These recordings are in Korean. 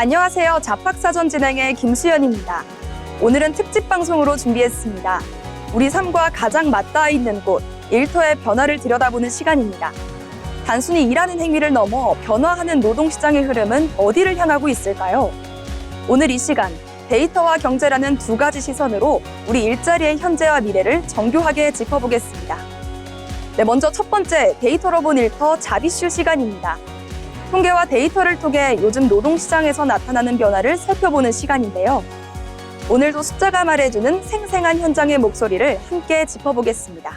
안녕하세요. 잡학사전 진행의 김수연입니다. 오늘은 특집 방송으로 준비했습니다. 우리 삶과 가장 맞닿아 있는 곳, 일터의 변화를 들여다보는 시간입니다. 단순히 일하는 행위를 넘어 변화하는 노동시장의 흐름은 어디를 향하고 있을까요? 오늘 이 시간, 데이터와 경제라는 두 가지 시선으로 우리 일자리의 현재와 미래를 정교하게 짚어보겠습니다. 네, 먼저 첫 번째, 데이터로 본 일터 잡이슈 시간입니다. 통계와 데이터를 통해 요즘 노동시장에서 나타나는 변화를 살펴보는 시간인데요. 오늘도 숫자가 말해주는 생생한 현장의 목소리를 함께 짚어보겠습니다.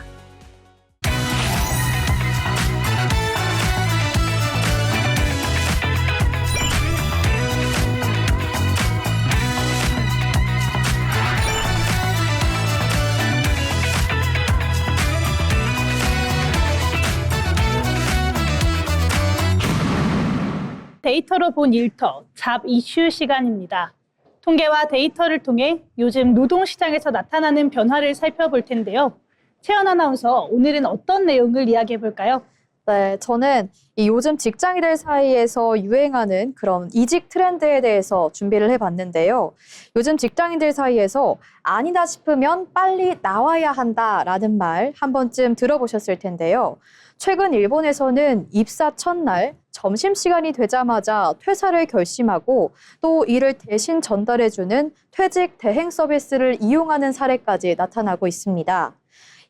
데이터로 본 일터, 잡 이슈 시간입니다. 통계와 데이터를 통해 요즘 노동시장에서 나타나는 변화를 살펴볼 텐데요. 채연 아나운서, 오늘은 어떤 내용을 이야기해 볼까요? 네, 저는 이 요즘 직장인들 사이에서 유행하는 그런 이직 트렌드에 대해서 준비를 해봤는데요. 요즘 직장인들 사이에서 아니다 싶으면 빨리 나와야 한다라는 말 한 번쯤 들어보셨을 텐데요. 최근 일본에서는 입사 첫날 점심시간이 되자마자 퇴사를 결심하고 또 이를 대신 전달해주는 퇴직 대행 서비스를 이용하는 사례까지 나타나고 있습니다.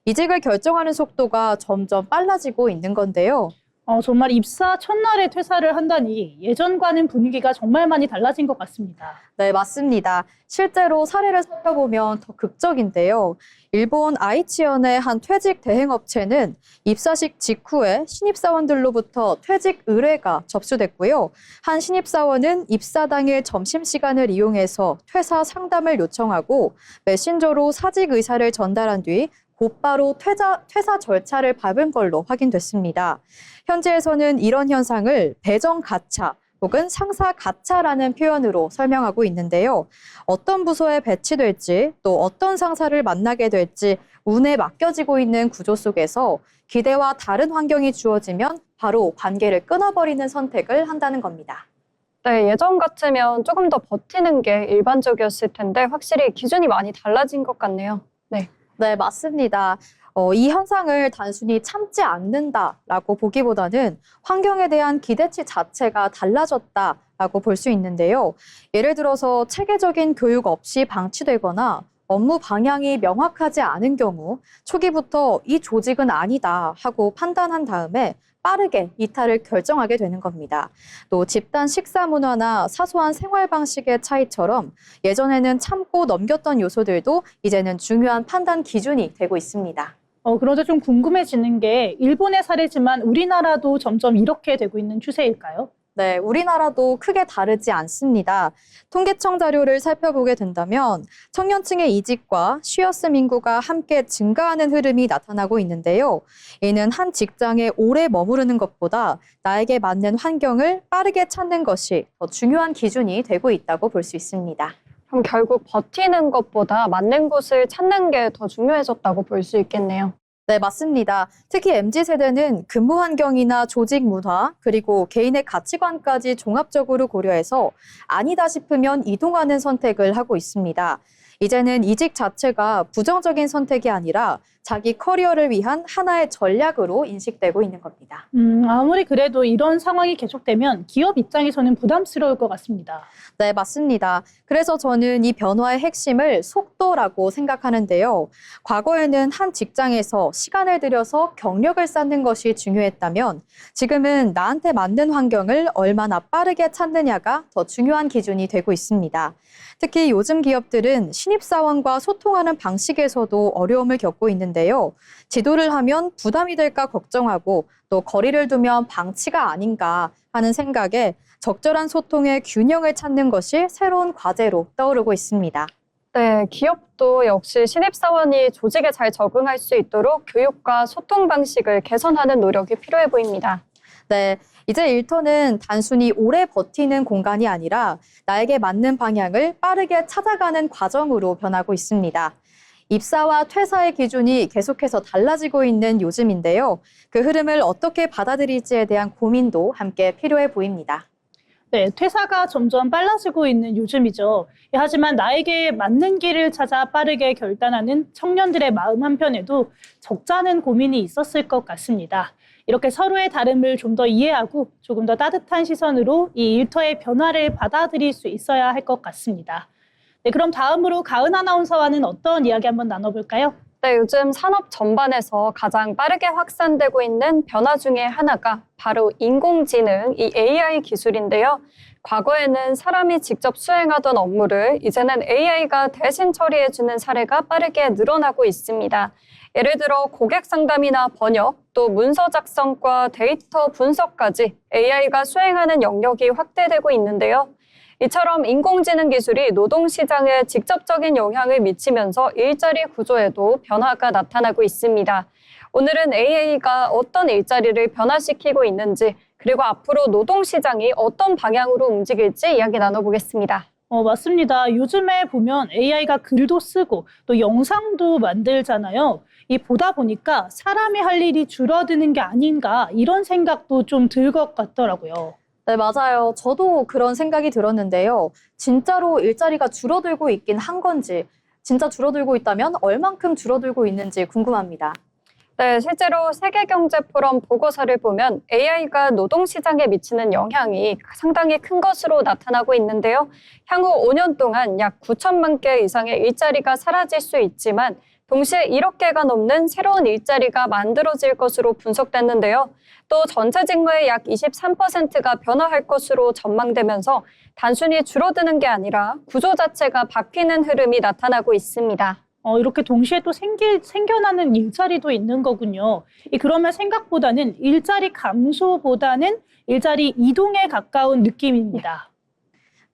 이직을 결정하는 속도가 점점 빨라지고 있는 건데요. 정말 입사 첫날에 퇴사를 한다니 예전과는 분위기가 정말 많이 달라진 것 같습니다. 네, 맞습니다. 실제로 사례를 살펴보면 더 극적인데요. 일본 아이치현의 한 퇴직 대행업체는 입사식 직후에 신입사원들로부터 퇴직 의뢰가 접수됐고요. 한 신입사원은 입사 당일 점심시간을 이용해서 퇴사 상담을 요청하고 메신저로 사직 의사를 전달한 뒤 곧바로 퇴사 절차를 밟은 걸로 확인됐습니다. 현지에서는 이런 현상을 배정 가차 혹은 상사 가차라는 표현으로 설명하고 있는데요. 어떤 부서에 배치될지 또 어떤 상사를 만나게 될지 운에 맡겨지고 있는 구조 속에서 기대와 다른 환경이 주어지면 바로 관계를 끊어버리는 선택을 한다는 겁니다. 네, 예전 같으면 조금 더 버티는 게 일반적이었을 텐데 확실히 기준이 많이 달라진 것 같네요. 네, 맞습니다. 이 현상을 단순히 참지 않는다라고 보기보다는 환경에 대한 기대치 자체가 달라졌다라고 볼 수 있는데요. 예를 들어서 체계적인 교육 없이 방치되거나 업무 방향이 명확하지 않은 경우 초기부터 이 조직은 아니다 하고 판단한 다음에 빠르게 이탈을 결정하게 되는 겁니다. 또 집단 식사 문화나 사소한 생활 방식의 차이처럼 예전에는 참고 넘겼던 요소들도 이제는 중요한 판단 기준이 되고 있습니다. 그런데 좀 궁금해지는 게 일본의 사례지만 우리나라도 점점 이렇게 되고 있는 추세일까요? 네, 우리나라도 크게 다르지 않습니다. 통계청 자료를 살펴보게 된다면 청년층의 이직과 쉬어씀 인구가 함께 증가하는 흐름이 나타나고 있는데요. 이는 한 직장에 오래 머무르는 것보다 나에게 맞는 환경을 빠르게 찾는 것이 더 중요한 기준이 되고 있다고 볼 수 있습니다. 그럼 결국 버티는 것보다 맞는 곳을 찾는 게 더 중요해졌다고 볼 수 있겠네요. 네, 맞습니다. 특히 MZ세대는 근무 환경이나 조직 문화, 그리고 개인의 가치관까지 종합적으로 고려해서 아니다 싶으면 이동하는 선택을 하고 있습니다. 이제는 이직 자체가 부정적인 선택이 아니라 자기 커리어를 위한 하나의 전략으로 인식되고 있는 겁니다. 아무리 그래도 이런 상황이 계속되면 기업 입장에서는 부담스러울 것 같습니다. 네, 맞습니다. 그래서 저는 이 변화의 핵심을 속도라고 생각하는데요. 과거에는 한 직장에서 시간을 들여서 경력을 쌓는 것이 중요했다면 지금은 나한테 맞는 환경을 얼마나 빠르게 찾느냐가 더 중요한 기준이 되고 있습니다. 특히 요즘 기업들은 신입사원과 소통하는 방식에서도 어려움을 겪고 있는데요. 지도를 하면 부담이 될까 걱정하고 또 거리를 두면 방치가 아닌가 하는 생각에 적절한 소통의 균형을 찾는 것이 새로운 과제로 떠오르고 있습니다. 네, 기업도 역시 신입사원이 조직에 잘 적응할 수 있도록 교육과 소통 방식을 개선하는 노력이 필요해 보입니다. 네, 이제 일터는 단순히 오래 버티는 공간이 아니라 나에게 맞는 방향을 빠르게 찾아가는 과정으로 변하고 있습니다. 입사와 퇴사의 기준이 계속해서 달라지고 있는 요즘인데요. 그 흐름을 어떻게 받아들일지에 대한 고민도 함께 필요해 보입니다. 네, 퇴사가 점점 빨라지고 있는 요즘이죠. 하지만 나에게 맞는 길을 찾아 빠르게 결단하는 청년들의 마음 한편에도 적잖은 고민이 있었을 것 같습니다. 이렇게 서로의 다름을 좀 더 이해하고 조금 더 따뜻한 시선으로 이 일터의 변화를 받아들일 수 있어야 할 것 같습니다. 네, 그럼 다음으로 가은 아나운서와는 어떤 이야기 한번 나눠볼까요? 네, 요즘 산업 전반에서 가장 빠르게 확산되고 있는 변화 중에 하나가 바로 인공지능, 이 AI 기술인데요. 과거에는 사람이 직접 수행하던 업무를 이제는 AI가 대신 처리해주는 사례가 빠르게 늘어나고 있습니다. 예를 들어 고객 상담이나 번역, 또 문서 작성과 데이터 분석까지 AI가 수행하는 영역이 확대되고 있는데요. 이처럼 인공지능 기술이 노동시장에 직접적인 영향을 미치면서 일자리 구조에도 변화가 나타나고 있습니다. 오늘은 AI가 어떤 일자리를 변화시키고 있는지, 그리고 앞으로 노동시장이 어떤 방향으로 움직일지 이야기 나눠보겠습니다. 맞습니다. 요즘에 보면 AI가 글도 쓰고 또 영상도 만들잖아요. 이 보다 보니까 사람이 할 일이 줄어드는 게 아닌가 이런 생각도 좀 들 것 같더라고요. 네, 맞아요. 저도 그런 생각이 들었는데요. 진짜로 일자리가 줄어들고 있긴 한 건지, 진짜 줄어들고 있다면 얼만큼 줄어들고 있는지 궁금합니다. 네, 실제로 세계경제포럼 보고서를 보면 AI가 노동시장에 미치는 영향이 상당히 큰 것으로 나타나고 있는데요. 향후 5년 동안 약 9천만 개 이상의 일자리가 사라질 수 있지만 동시에 1억 개가 넘는 새로운 일자리가 만들어질 것으로 분석됐는데요. 또 전체 직무의 약 23%가 변화할 것으로 전망되면서 단순히 줄어드는 게 아니라 구조 자체가 바뀌는 흐름이 나타나고 있습니다. 이렇게 동시에 또 생겨나는 일자리도 있는 거군요. 그러면 생각보다는 일자리 감소보다는 일자리 이동에 가까운 느낌입니다.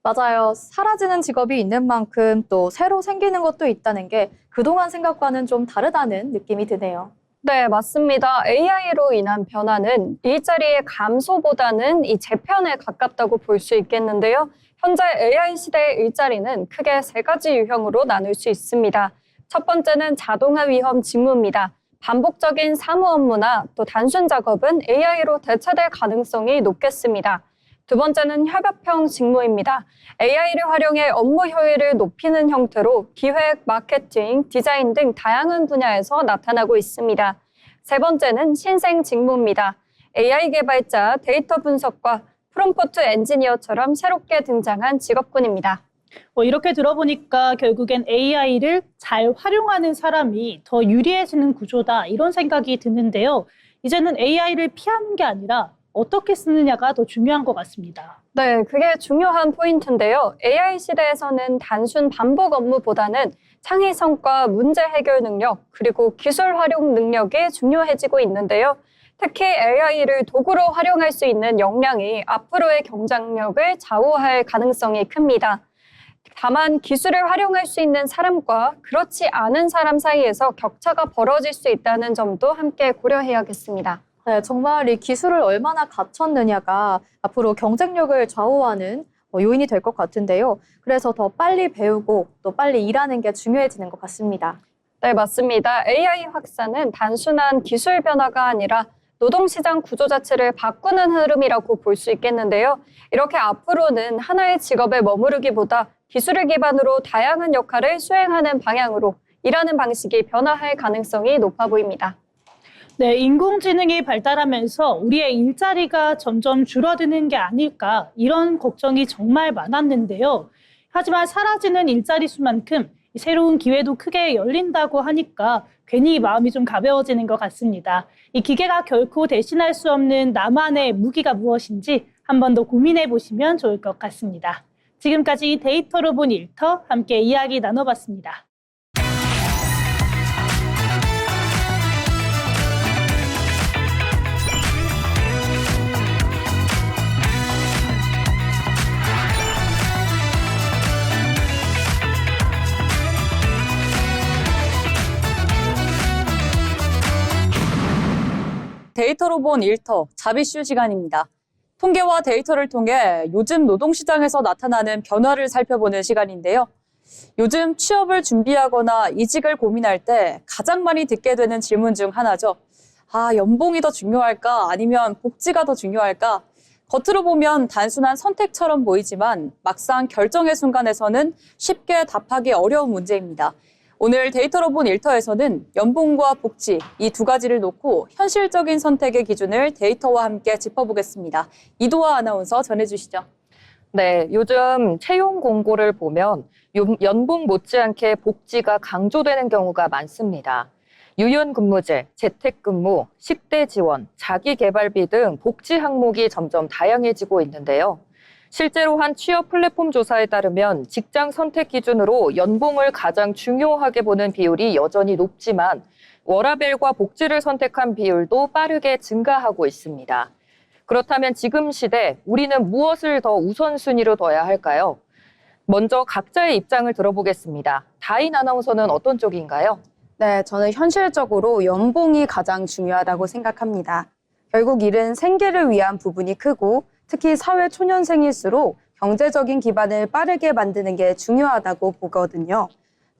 맞아요. 사라지는 직업이 있는 만큼 또 새로 생기는 것도 있다는 게 그동안 생각과는 좀 다르다는 느낌이 드네요. 네, 맞습니다. AI로 인한 변화는 일자리의 감소보다는 이 재편에 가깝다고 볼 수 있겠는데요. 현재 AI 시대의 일자리는 크게 세 가지 유형으로 나눌 수 있습니다. 첫 번째는 자동화 위험 직무입니다. 반복적인 사무 업무나 또 단순 작업은 AI로 대체될 가능성이 높겠습니다. 두 번째는 협업형 직무입니다. AI를 활용해 업무 효율을 높이는 형태로 기획, 마케팅, 디자인 등 다양한 분야에서 나타나고 있습니다. 세 번째는 신생 직무입니다. AI 개발자, 데이터 분석과 프롬프트 엔지니어처럼 새롭게 등장한 직업군입니다. 이렇게 들어보니까 결국엔 AI를 잘 활용하는 사람이 더 유리해지는 구조다 이런 생각이 드는데요. 이제는 AI를 피하는 게 아니라 어떻게 쓰느냐가 더 중요한 것 같습니다. 네, 그게 중요한 포인트인데요. AI 시대에서는 단순 반복 업무보다는 창의성과 문제 해결 능력, 그리고 기술 활용 능력이 중요해지고 있는데요. 특히 AI를 도구로 활용할 수 있는 역량이 앞으로의 경쟁력을 좌우할 가능성이 큽니다. 다만 기술을 활용할 수 있는 사람과 그렇지 않은 사람 사이에서 격차가 벌어질 수 있다는 점도 함께 고려해야겠습니다. 네, 정말 이 기술을 얼마나 갖췄느냐가 앞으로 경쟁력을 좌우하는 요인이 될 것 같은데요. 그래서 더 빨리 배우고 또 빨리 일하는 게 중요해지는 것 같습니다. 네, 맞습니다. AI 확산은 단순한 기술 변화가 아니라 노동시장 구조 자체를 바꾸는 흐름이라고 볼 수 있겠는데요. 이렇게 앞으로는 하나의 직업에 머무르기보다 기술을 기반으로 다양한 역할을 수행하는 방향으로 일하는 방식이 변화할 가능성이 높아 보입니다. 네, 인공지능이 발달하면서 우리의 일자리가 점점 줄어드는 게 아닐까 이런 걱정이 정말 많았는데요. 하지만 사라지는 일자리 수만큼 새로운 기회도 크게 열린다고 하니까 괜히 마음이 좀 가벼워지는 것 같습니다. 이 기계가 결코 대신할 수 없는 나만의 무기가 무엇인지 한 번 더 고민해 보시면 좋을 것 같습니다. 지금까지 데이터로 본 일터 함께 이야기 나눠봤습니다. 데이터로 본 일터 잡이슈 시간입니다. 통계와 데이터를 통해 요즘 노동시장에서 나타나는 변화를 살펴보는 시간인데요. 요즘 취업을 준비하거나 이직을 고민할 때 가장 많이 듣게 되는 질문 중 하나죠. 연봉이 더 중요할까? 아니면 복지가 더 중요할까? 겉으로 보면 단순한 선택처럼 보이지만 막상 결정의 순간에서는 쉽게 답하기 어려운 문제입니다. 오늘 데이터로 본 일터에서는 연봉과 복지 이 두 가지를 놓고 현실적인 선택의 기준을 데이터와 함께 짚어보겠습니다. 이도아 아나운서 전해주시죠. 네, 요즘 채용 공고를 보면 연봉 못지않게 복지가 강조되는 경우가 많습니다. 유연근무제, 재택근무, 10대 지원, 자기개발비 등 복지 항목이 점점 다양해지고 있는데요. 실제로 한 취업 플랫폼 조사에 따르면 직장 선택 기준으로 연봉을 가장 중요하게 보는 비율이 여전히 높지만 워라밸과 복지를 선택한 비율도 빠르게 증가하고 있습니다. 그렇다면 지금 시대 우리는 무엇을 더 우선순위로 둬야 할까요? 먼저 각자의 입장을 들어보겠습니다. 다인 아나운서는 어떤 쪽인가요? 네, 저는 현실적으로 연봉이 가장 중요하다고 생각합니다. 결국 일은 생계를 위한 부분이 크고 특히 사회 초년생일수록 경제적인 기반을 빠르게 만드는 게 중요하다고 보거든요.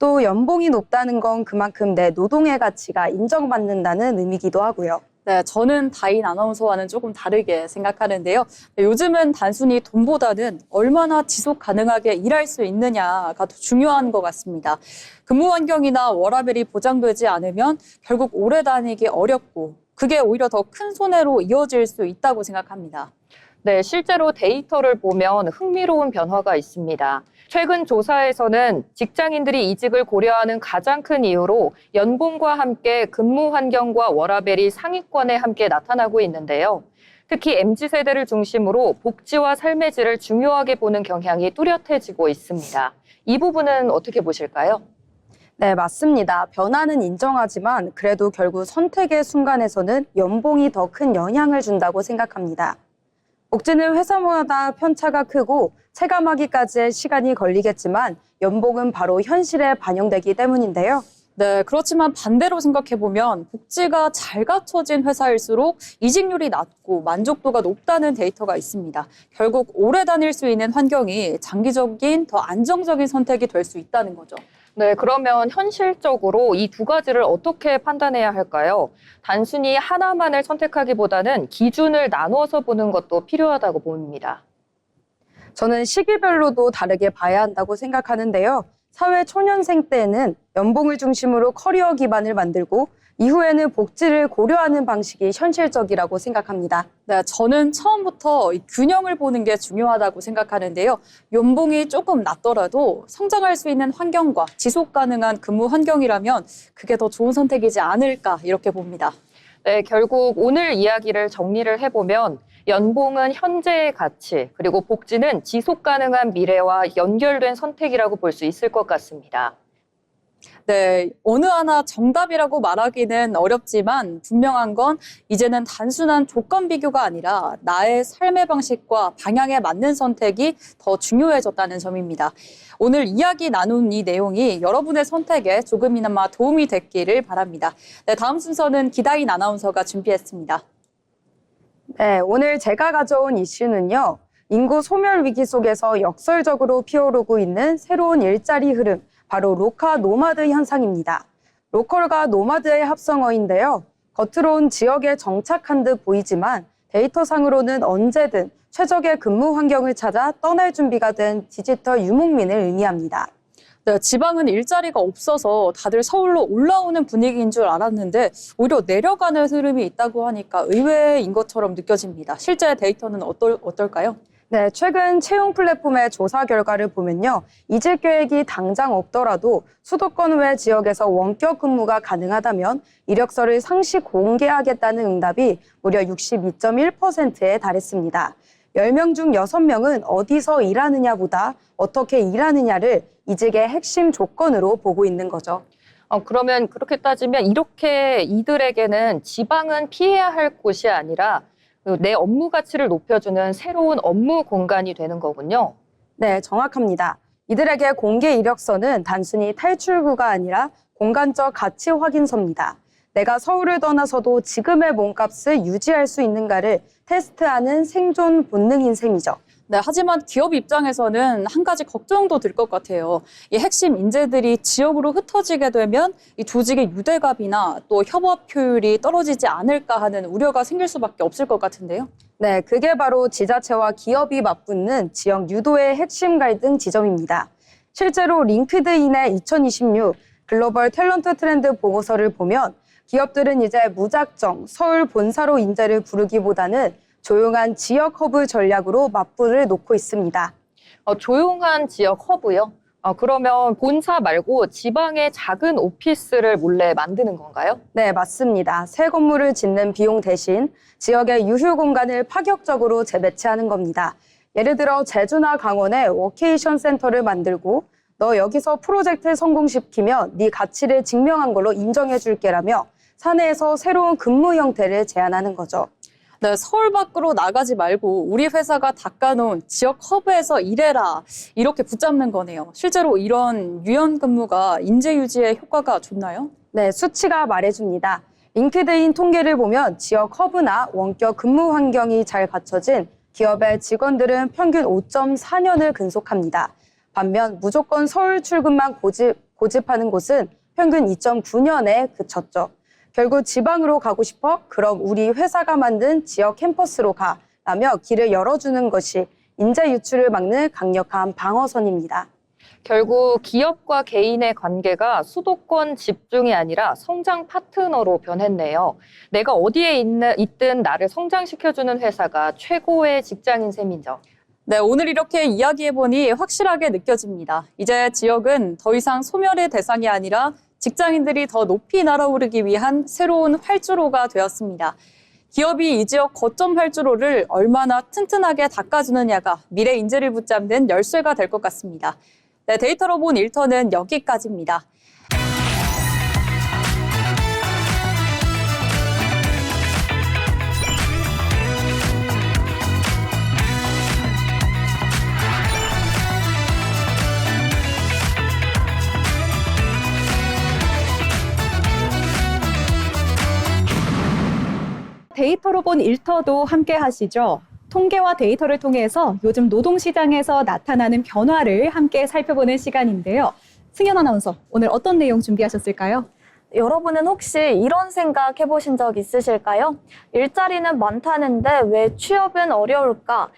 또 연봉이 높다는 건 그만큼 내 노동의 가치가 인정받는다는 의미이기도 하고요. 네, 저는 다인 아나운서와는 조금 다르게 생각하는데요. 요즘은 단순히 돈보다는 얼마나 지속 가능하게 일할 수 있느냐가 더 중요한 것 같습니다. 근무 환경이나 워라밸이 보장되지 않으면 결국 오래 다니기 어렵고 그게 오히려 더 큰 손해로 이어질 수 있다고 생각합니다. 네, 실제로 데이터를 보면 흥미로운 변화가 있습니다. 최근 조사에서는 직장인들이 이직을 고려하는 가장 큰 이유로 연봉과 함께 근무 환경과 워라밸이 상위권에 함께 나타나고 있는데요. 특히 MZ세대를 중심으로 복지와 삶의 질을 중요하게 보는 경향이 뚜렷해지고 있습니다. 이 부분은 어떻게 보실까요? 네, 맞습니다. 변화는 인정하지만 그래도 결국 선택의 순간에서는 연봉이 더 큰 영향을 준다고 생각합니다. 복지는 회사마다 편차가 크고 체감하기까지의 시간이 걸리겠지만 연봉은 바로 현실에 반영되기 때문인데요. 네, 그렇지만 반대로 생각해보면 복지가 잘 갖춰진 회사일수록 이직률이 낮고 만족도가 높다는 데이터가 있습니다. 결국 오래 다닐 수 있는 환경이 장기적인 더 안정적인 선택이 될 수 있다는 거죠. 네, 그러면 현실적으로 이 두 가지를 어떻게 판단해야 할까요? 단순히 하나만을 선택하기보다는 기준을 나눠서 보는 것도 필요하다고 봅니다. 저는 시기별로도 다르게 봐야 한다고 생각하는데요. 사회 초년생 때는 연봉을 중심으로 커리어 기반을 만들고 이후에는 복지를 고려하는 방식이 현실적이라고 생각합니다. 네, 저는 처음부터 이 균형을 보는 게 중요하다고 생각하는데요. 연봉이 조금 낮더라도 성장할 수 있는 환경과 지속 가능한 근무 환경이라면 그게 더 좋은 선택이지 않을까 이렇게 봅니다. 네, 결국 오늘 이야기를 정리를 해보면 연봉은 현재의 가치, 그리고 복지는 지속 가능한 미래와 연결된 선택이라고 볼 수 있을 것 같습니다. 네, 어느 하나 정답이라고 말하기는 어렵지만 분명한 건 이제는 단순한 조건 비교가 아니라 나의 삶의 방식과 방향에 맞는 선택이 더 중요해졌다는 점입니다. 오늘 이야기 나눈 이 내용이 여러분의 선택에 조금이나마 도움이 됐기를 바랍니다. 네, 다음 순서는 기다인 아나운서가 준비했습니다. 네, 오늘 제가 가져온 이슈는요. 인구 소멸 위기 속에서 역설적으로 피어오르고 있는 새로운 일자리 흐름, 바로 로카 노마드 현상입니다. 로컬과 노마드의 합성어인데요. 겉으론 지역에 정착한 듯 보이지만 데이터상으로는 언제든 최적의 근무 환경을 찾아 떠날 준비가 된 디지털 유목민을 의미합니다. 네, 지방은 일자리가 없어서 다들 서울로 올라오는 분위기인 줄 알았는데 오히려 내려가는 흐름이 있다고 하니까 의외인 것처럼 느껴집니다. 실제 데이터는 어떨까요? 네, 최근 채용 플랫폼의 조사 결과를 보면요. 이직 계획이 당장 없더라도 수도권 외 지역에서 원격 근무가 가능하다면 이력서를 상시 공개하겠다는 응답이 무려 62.1%에 달했습니다. 10명 중 6명은 어디서 일하느냐보다 어떻게 일하느냐를 이직의 핵심 조건으로 보고 있는 거죠. 그러면 그렇게 따지면 이렇게 이들에게는 지방은 피해야 할 곳이 아니라 내 업무 가치를 높여주는 새로운 업무 공간이 되는 거군요. 네, 정확합니다. 이들에게 공개 이력서는 단순히 탈출구가 아니라 공간적 가치 확인서입니다. 내가 서울을 떠나서도 지금의 몸값을 유지할 수 있는가를 테스트하는 생존 본능인 셈이죠. 네, 하지만 기업 입장에서는 한 가지 걱정도 들 것 같아요. 이 핵심 인재들이 지역으로 흩어지게 되면 이 조직의 유대감이나 또 협업 효율이 떨어지지 않을까 하는 우려가 생길 수밖에 없을 것 같은데요. 네, 그게 바로 지자체와 기업이 맞붙는 지역 유도의 핵심 갈등 지점입니다. 실제로 링크드인의 2026 글로벌 탤런트 트렌드 보고서를 보면 기업들은 이제 무작정 서울 본사로 인재를 부르기보다는 조용한 지역 허브 전략으로 맞불을 놓고 있습니다. 조용한 지역 허브요? 그러면 본사 말고 지방의 작은 오피스를 몰래 만드는 건가요? 네, 맞습니다. 새 건물을 짓는 비용 대신 지역의 유휴 공간을 파격적으로 재배치하는 겁니다. 예를 들어 제주나 강원에 워케이션 센터를 만들고 너 여기서 프로젝트 성공시키면 네 가치를 증명한 걸로 인정해 줄게라며 사내에서 새로운 근무 형태를 제안하는 거죠. 네, 서울 밖으로 나가지 말고 우리 회사가 닦아놓은 지역 허브에서 일해라 이렇게 붙잡는 거네요. 실제로 이런 유연 근무가 인재 유지에 효과가 좋나요? 네, 수치가 말해줍니다. 링크드인 통계를 보면 지역 허브나 원격 근무 환경이 잘 갖춰진 기업의 직원들은 평균 5.4년을 근속합니다. 반면 무조건 서울 출근만 고집하는 곳은 평균 2.9년에 그쳤죠. 결국 지방으로 가고 싶어? 그럼 우리 회사가 만든 지역 캠퍼스로 가. 라며 길을 열어주는 것이 인재 유출을 막는 강력한 방어선입니다. 결국 기업과 개인의 관계가 수도권 집중이 아니라 성장 파트너로 변했네요. 내가 어디에 있든 나를 성장시켜주는 회사가 최고의 직장인 셈이죠. 네, 오늘 이렇게 이야기해보니 확실하게 느껴집니다. 이제 지역은 더 이상 소멸의 대상이 아니라 직장인들이 더 높이 날아오르기 위한 새로운 활주로가 되었습니다. 기업이 이 지역 거점 활주로를 얼마나 튼튼하게 닦아주느냐가 미래 인재를 붙잡는 열쇠가 될 것 같습니다. 네, 데이터로 본 일터는 여기까지입니다. 데이터로 본 일터도 함께 하시죠. 통계와 데이터를 통해서 요즘 노동시장에서 나타나는 변화를 함께 살펴보는 시간인데요. 승현 아나운서, 오늘 어떤 내용 준비하셨을까요? 여러분은 혹시 이런 생각 해보신 적 있으실까요? 일자리는 많다는데 왜 취업은 어려울까?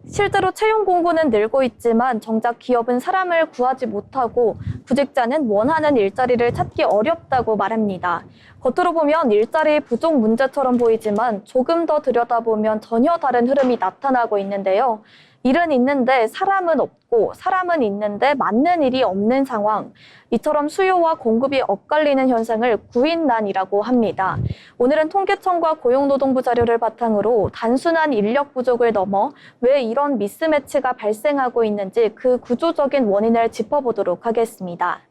실제로 채용 공고는 늘고 있지만 정작 기업은 사람을 구하지 못하고 구직자는 원하는 일자리를 찾기 어렵다고 말합니다. 겉으로 보면 일자리 부족 문제처럼 보이지만 조금 더 들여다보면 전혀 다른 흐름이 나타나고 있는데요. 일은 있는데 사람은 없고 사람은 있는데 맞는 일이 없는 상황. 이처럼 수요와 공급이 엇갈리는 현상을 구인난이라고 합니다. 오늘은 통계청과 고용노동부 자료를 바탕으로 단순한 인력 부족을 넘어 왜 이런 미스매치가 발생하고 있는지 그 구조적인 원인을 짚어보도록 하겠습니다.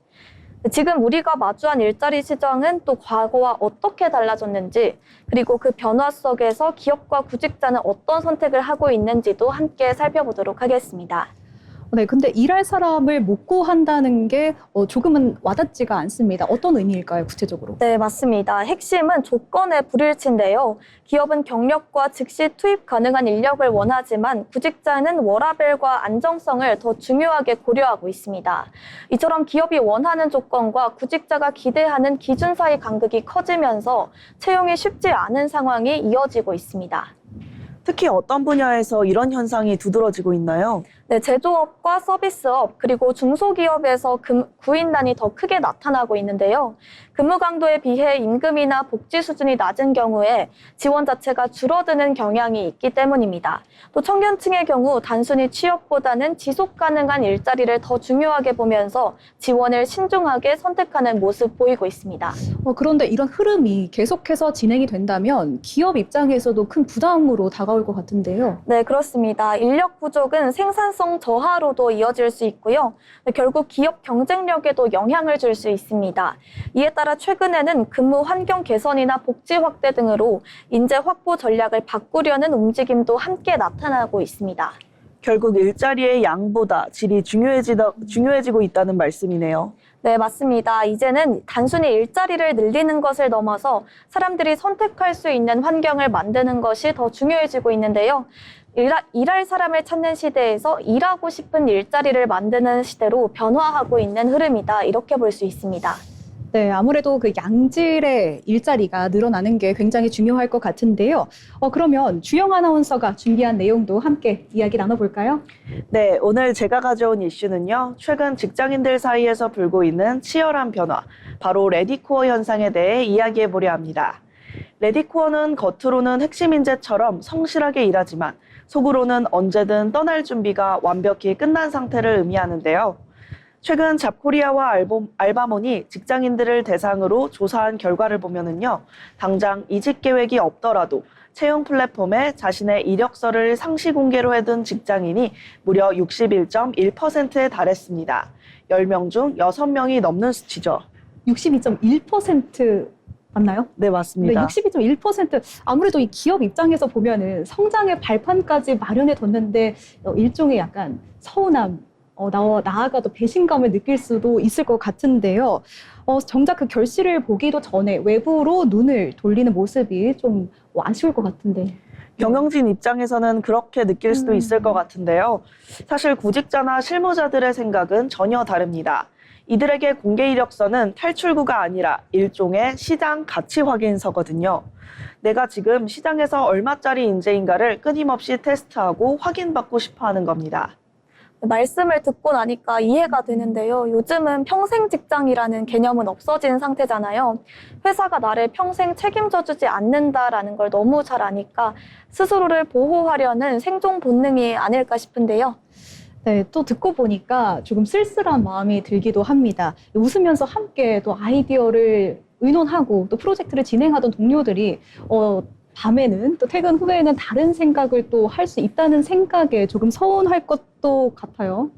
지금 우리가 마주한 일자리 시장은 또 과거와 어떻게 달라졌는지, 그리고 그 변화 속에서 기업과 구직자는 어떤 선택을 하고 있는지도 함께 살펴보도록 하겠습니다. 네, 근데 일할 사람을 못 구한다는 게 조금은 와닿지가 않습니다. 어떤 의미일까요, 구체적으로? 네, 맞습니다. 핵심은 조건의 불일치인데요. 기업은 경력과 즉시 투입 가능한 인력을 원하지만 구직자는 워라밸과 안정성을 더 중요하게 고려하고 있습니다. 이처럼 기업이 원하는 조건과 구직자가 기대하는 기준 사이 간극이 커지면서 채용이 쉽지 않은 상황이 이어지고 있습니다. 특히 어떤 분야에서 이런 현상이 두드러지고 있나요? 네, 제조업과 서비스업 그리고 중소기업에서 구인난이 더 크게 나타나고 있는데요. 근무 강도에 비해 임금이나 복지 수준이 낮은 경우에 지원 자체가 줄어드는 경향이 있기 때문입니다. 또 청년층의 경우 단순히 취업보다는 지속 가능한 일자리를 더 중요하게 보면서 지원을 신중하게 선택하는 모습 보이고 있습니다. 그런데 이런 흐름이 계속해서 진행이 된다면 기업 입장에서도 큰 부담으로 다가올 것 같은데요. 네, 그렇습니다. 인력 부족은 생산성 저하로도 이어질 수 있고요. 결국 기업 경쟁력에도 영향을 줄 수 있습니다. 이에 따라 최근에는 근무 환경 개선이나 복지 확대 등으로 인재 확보 전략을 바꾸려는 움직임도 함께 나타나고 있습니다. 결국 일자리의 양보다 질이 중요해지고 있다는 말씀이네요. 네, 맞습니다. 이제는 단순히 일자리를 늘리는 것을 넘어서 사람들이 선택할 수 있는 환경을 만드는 것이 더 중요해지고 있는데요. 일할 사람을 찾는 시대에서 일하고 싶은 일자리를 만드는 시대로 변화하고 있는 흐름이다. 이렇게 볼 수 있습니다. 네, 아무래도 그 양질의 일자리가 늘어나는 게 굉장히 중요할 것 같은데요. 그러면 주영 아나운서가 준비한 내용도 함께 이야기 나눠볼까요? 네, 오늘 제가 가져온 이슈는요. 최근 직장인들 사이에서 불고 있는 치열한 변화, 바로 레디코어 현상에 대해 이야기해 보려 합니다. 레디코어는 겉으로는 핵심 인재처럼 성실하게 일하지만 속으로는 언제든 떠날 준비가 완벽히 끝난 상태를 의미하는데요. 최근 잡코리아와 알바몬이 직장인들을 대상으로 조사한 결과를 보면은요, 당장 이직 계획이 없더라도 채용 플랫폼에 자신의 이력서를 상시 공개로 해둔 직장인이 무려 61.1%에 달했습니다. 10명 중 6명이 넘는 수치죠. 62.1% 맞나요? 네, 네, 맞습니다. 62.1% 아무래도 이 기업 입장에서 보면은 성장의 발판까지 마련해 뒀는데 일종의 약간 서운함, 나아가도 배신감을 느낄 수도 있을 것 같은데요. 정작 그 결실을 보기도 전에 외부로 눈을 돌리는 모습이 좀 아쉬울 것 같은데. 경영진 입장에서는 그렇게 느낄 수도 있을 것 같은데요. 사실 구직자나 실무자들의 생각은 전혀 다릅니다. 이들에게 공개 이력서는 탈출구가 아니라 일종의 시장 가치 확인서거든요. 내가 지금 시장에서 얼마짜리 인재인가를 끊임없이 테스트하고 확인받고 싶어 하는 겁니다. 말씀을 듣고 나니까 이해가 되는데요. 요즘은 평생 직장이라는 개념은 없어진 상태잖아요. 회사가 나를 평생 책임져 주지 않는다라는 걸 너무 잘 아니까 스스로를 보호하려는 생존 본능이 아닐까 싶은데요. 네, 또 듣고 보니까 조금 쓸쓸한 마음이 들기도 합니다. 웃으면서 함께 또 아이디어를 의논하고 또 프로젝트를 진행하던 동료들이 밤에는 또 퇴근 후에는 다른 생각을 또 할 수 있다는 생각에 조금 서운할 것도 같아요.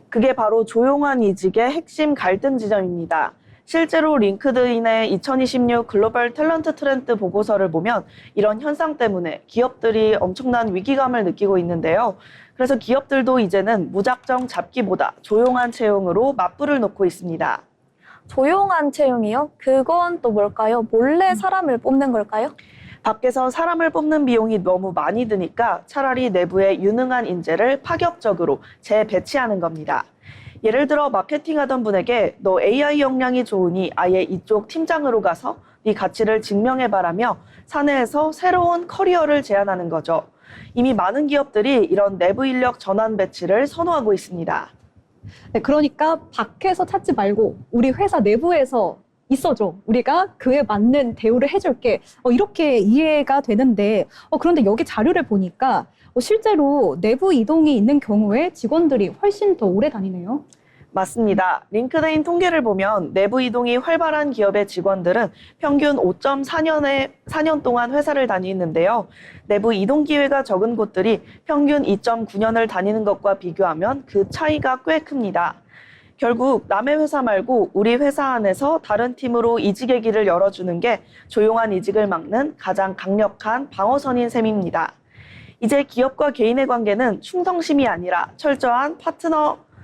그게 바로 조용한 이직의 핵심 갈등 지점입니다. 실제로 링크드인의 2026 글로벌 탤런트 트렌드 보고서를 보면 이런 현상 때문에 기업들이 엄청난 위기감을 느끼고 있는데요. 그래서 기업들도 이제는 무작정 잡기보다 조용한 채용으로 맞불을 놓고 있습니다. 조용한 채용이요? 그건 또 뭘까요? 몰래 사람을 뽑는 걸까요? 밖에서 사람을 뽑는 비용이 너무 많이 드니까 차라리 내부에 유능한 인재를 파격적으로 재배치하는 겁니다. 예를 들어 마케팅하던 분에게 너 AI 역량이 좋으니 아예 이쪽 팀장으로 가서 네 가치를 증명해봐라며 사내에서 새로운 커리어를 제안하는 거죠. 이미 많은 기업들이 이런 내부 인력 전환 배치를 선호하고 있습니다. 네, 그러니까 밖에서 찾지 말고 우리 회사 내부에서 있어줘. 우리가 그에 맞는 대우를 해줄게. 이렇게 이해가 되는데 그런데 여기 자료를 보니까 실제로 내부 이동이 있는 경우에 직원들이 훨씬 더 오래 다니네요. 맞습니다. 링크드인 통계를 보면 내부 이동이 활발한 기업의 직원들은 평균 5.4년 동안 회사를 다니는데요. 내부 이동 기회가 적은 곳들이 평균 2.9년을 다니는 것과 비교하면 그 차이가 꽤 큽니다. 결국 남의 회사 말고 우리 회사 안에서 다른 팀으로 이직의 길을 열어주는 게 조용한 이직을 막는 가장 강력한 방어선인 셈입니다. 이제 기업과 개인의 관계는 충성심이 아니라 철저한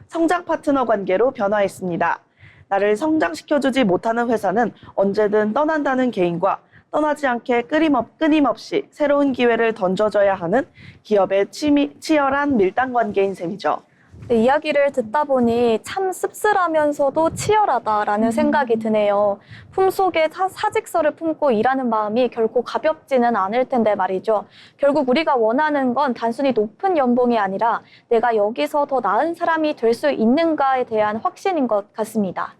성장 파트너 관계로 변화했습니다. 나를 성장시켜주지 못하는 회사는 언제든 떠난다는 개인과 떠나지 않게 끊임없이 새로운 기회를 던져줘야 하는 기업의 치열한 밀당 관계인 셈이죠. 네, 이야기를 듣다 보니 참 씁쓸하면서도 치열하다라는 생각이 드네요. 품속에 사직서를 품고 일하는 마음이 결코 가볍지는 않을 텐데 말이죠. 결국 우리가 원하는 건 단순히 높은 연봉이 아니라 내가 여기서 더 나은 사람이 될 수 있는가에 대한 확신인 것 같습니다.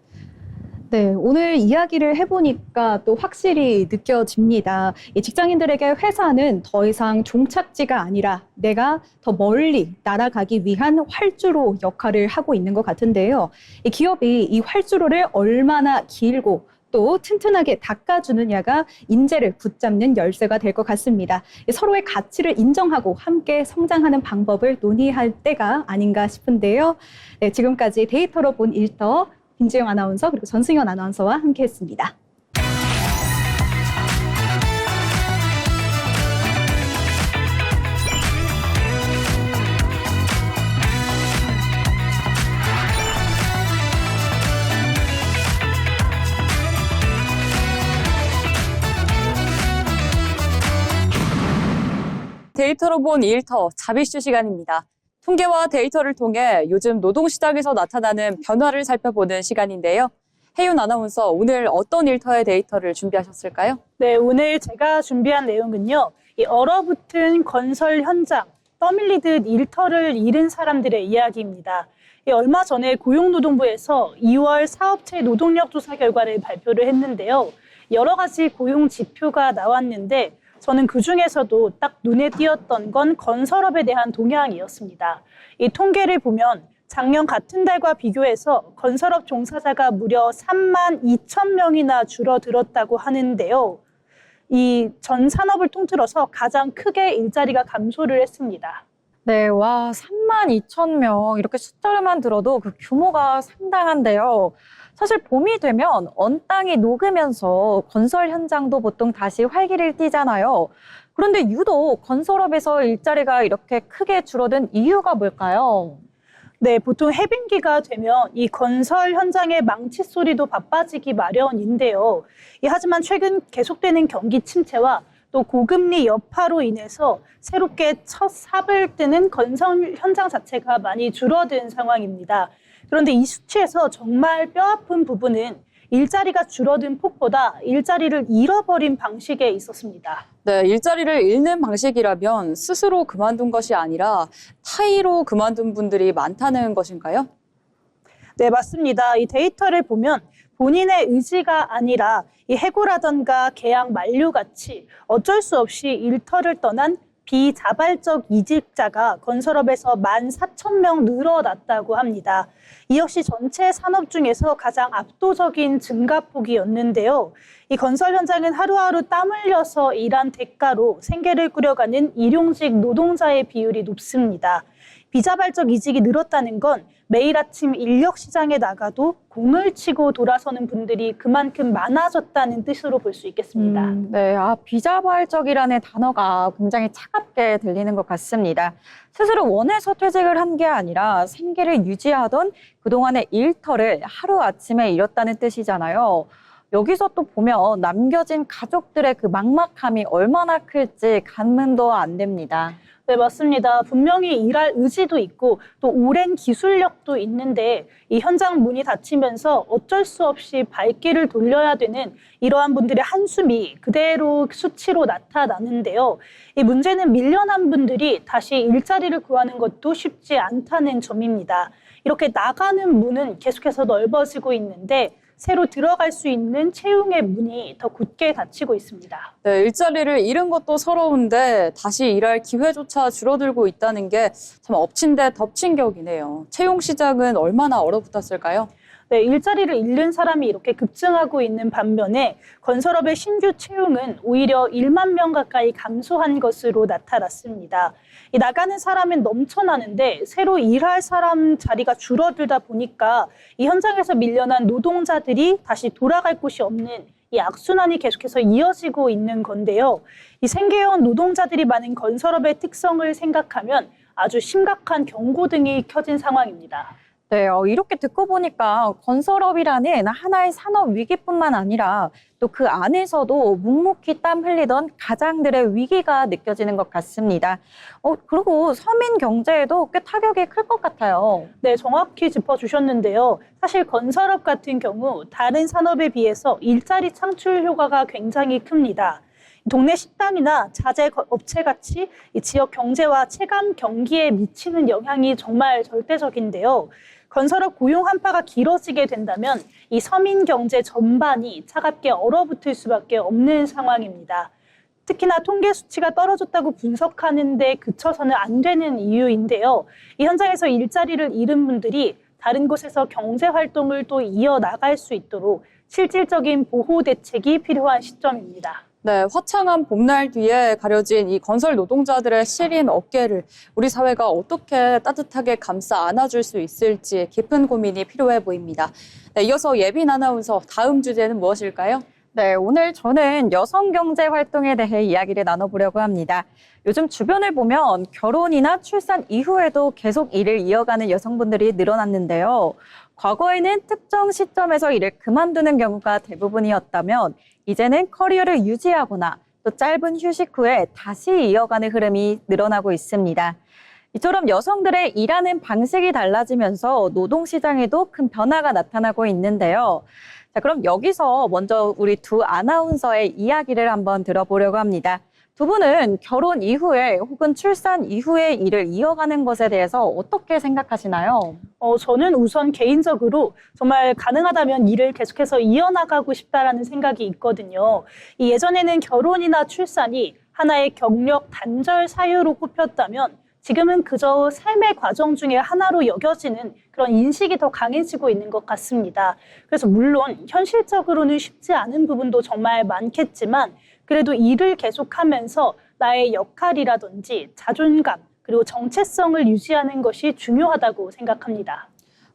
네, 오늘 이야기를 해보니까 또 확실히 느껴집니다. 이 직장인들에게 회사는 더 이상 종착지가 아니라 내가 더 멀리 날아가기 위한 활주로 역할을 하고 있는 것 같은데요. 이 기업이 이 활주로를 얼마나 길고 또 튼튼하게 닦아주느냐가 인재를 붙잡는 열쇠가 될 것 같습니다. 서로의 가치를 인정하고 함께 성장하는 방법을 논의할 때가 아닌가 싶은데요. 네, 지금까지 데이터로 본 일터 김지영 아나운서 그리고 전승현 아나운서와 함께했습니다. 데이터로 본 일터 잡이슈 시간입니다. 통계와 데이터를 통해 요즘 노동시장에서 나타나는 변화를 살펴보는 시간인데요. 혜윤 아나운서, 오늘 어떤 일터의 데이터를 준비하셨을까요? 네, 오늘 제가 준비한 내용은요. 이 얼어붙은 건설 현장, 떠밀리듯 일터를 잃은 사람들의 이야기입니다. 얼마 전에 고용노동부에서 2월 사업체 노동력 조사 결과를 발표를 했는데요. 여러 가지 고용 지표가 나왔는데 저는 그중에서도 딱 눈에 띄었던 건 건설업에 대한 동향이었습니다. 이 통계를 보면 작년 같은 달과 비교해서 건설업 종사자가 무려 3만 2천 명이나 줄어들었다고 하는데요. 이 전 산업을 통틀어서 가장 크게 일자리가 감소를 했습니다. 네, 와, 3만 2천 명. 이렇게 숫자를만 들어도 그 규모가 상당한데요. 사실 봄이 되면 언 땅이 녹으면서 건설 현장도 보통 다시 활기를 띠잖아요. 그런데 유독 건설업에서 일자리가 이렇게 크게 줄어든 이유가 뭘까요? 네, 보통 해빙기가 되면 이 건설 현장의 망치 소리도 바빠지기 마련인데요. 하지만 최근 계속되는 경기 침체와 또 고금리 여파로 인해서 새롭게 첫 삽을 뜨는 건설 현장 자체가 많이 줄어든 상황입니다. 그런데 이 수치에서 정말 뼈아픈 부분은 일자리가 줄어든 폭보다 일자리를 잃어버린 방식에 있었습니다. 네, 일자리를 잃는 방식이라면 스스로 그만둔 것이 아니라 타의로 그만둔 분들이 많다는 것인가요? 네, 맞습니다. 이 데이터를 보면 본인의 의지가 아니라 이 해고라던가 계약 만료 같이 어쩔 수 없이 일터를 떠난 비자발적 이직자가 건설업에서 14,000명 늘어났다고 합니다. 이 역시 전체 산업 중에서 가장 압도적인 증가폭이었는데요. 이 건설 현장은 하루하루 땀 흘려서 일한 대가로 생계를 꾸려가는 일용직 노동자의 비율이 높습니다. 비자발적 이직이 늘었다는 건 매일 아침 인력 시장에 나가도 공을 치고 돌아서는 분들이 그만큼 많아졌다는 뜻으로 볼 수 있겠습니다. 네, 비자발적이라는 단어가 굉장히 차갑게 들리는 것 같습니다. 스스로 원해서 퇴직을 한 게 아니라 생계를 유지하던 그동안의 일터를 하루아침에 잃었다는 뜻이잖아요. 여기서 또 보면 남겨진 가족들의 그 막막함이 얼마나 클지 간문도 안 됩니다. 네, 맞습니다. 분명히 일할 의지도 있고 또 오랜 기술력도 있는데 이 현장 문이 닫히면서 어쩔 수 없이 발길을 돌려야 되는 이러한 분들의 한숨이 그대로 수치로 나타나는데요. 이 문제는 밀려난 분들이 다시 일자리를 구하는 것도 쉽지 않다는 점입니다. 이렇게 나가는 문은 계속해서 넓어지고 있는데 새로 들어갈 수 있는 채용의 문이 더 굳게 닫히고 있습니다. 네, 일자리를 잃은 것도 서러운데 다시 일할 기회조차 줄어들고 있다는 게 참 엎친 데 덮친 격이네요. 채용 시장은 얼마나 얼어붙었을까요? 네, 일자리를 잃는 사람이 이렇게 급증하고 있는 반면에 건설업의 신규 채용은 오히려 1만 명 가까이 감소한 것으로 나타났습니다. 이 나가는 사람은 넘쳐나는데 새로 일할 사람 자리가 줄어들다 보니까 이 현장에서 밀려난 노동자들이 다시 돌아갈 곳이 없는 이 악순환이 계속해서 이어지고 있는 건데요. 이 생계해온 노동자들이 많은 건설업의 특성을 생각하면 아주 심각한 경고등이 켜진 상황입니다. 네, 이렇게 듣고 보니까 건설업이라는 하나의 산업 위기뿐만 아니라 또 그 안에서도 묵묵히 땀 흘리던 가장들의 위기가 느껴지는 것 같습니다. 그리고 서민 경제에도 꽤 타격이 클 것 같아요. 네, 정확히 짚어주셨는데요. 사실 건설업 같은 경우 다른 산업에 비해서 일자리 창출 효과가 굉장히 큽니다. 동네 식당이나 자재 업체같이 이 지역 경제와 체감 경기에 미치는 영향이 정말 절대적인데요. 건설업 고용 한파가 길어지게 된다면 이 서민 경제 전반이 차갑게 얼어붙을 수밖에 없는 상황입니다. 특히나 통계 수치가 떨어졌다고 분석하는 데 그쳐서는 안 되는 이유인데요. 이 현장에서 일자리를 잃은 분들이 다른 곳에서 경제 활동을 또 이어나갈 수 있도록 실질적인 보호 대책이 필요한 시점입니다. 네, 화창한 봄날 뒤에 가려진 이 건설 노동자들의 시린 어깨를 우리 사회가 어떻게 따뜻하게 감싸 안아줄 수 있을지 깊은 고민이 필요해 보입니다. 네, 이어서 예빈 아나운서, 다음 주제는 무엇일까요? 네, 오늘 저는 여성 경제 활동에 대해 이야기를 나눠보려고 합니다. 요즘 주변을 보면 결혼이나 출산 이후에도 계속 일을 이어가는 여성분들이 늘어났는데요. 과거에는 특정 시점에서 일을 그만두는 경우가 대부분이었다면 이제는 커리어를 유지하거나 또 짧은 휴식 후에 다시 이어가는 흐름이 늘어나고 있습니다. 이처럼 여성들의 일하는 방식이 달라지면서 노동시장에도 큰 변화가 나타나고 있는데요. 자, 그럼 여기서 먼저 우리 두 아나운서의 이야기를 한번 들어보려고 합니다. 두 분은 결혼 이후에 혹은 출산 이후에 일을 이어가는 것에 대해서 어떻게 생각하시나요? 저는 우선 개인적으로 정말 가능하다면 일을 계속해서 이어나가고 싶다라는 생각이 있거든요. 예전에는 결혼이나 출산이 하나의 경력 단절 사유로 꼽혔다면 지금은 그저 삶의 과정 중에 하나로 여겨지는 그런 인식이 더 강해지고 있는 것 같습니다. 그래서 물론 현실적으로는 쉽지 않은 부분도 정말 많겠지만 그래도 일을 계속하면서 나의 역할이라든지 자존감 그리고 정체성을 유지하는 것이 중요하다고 생각합니다.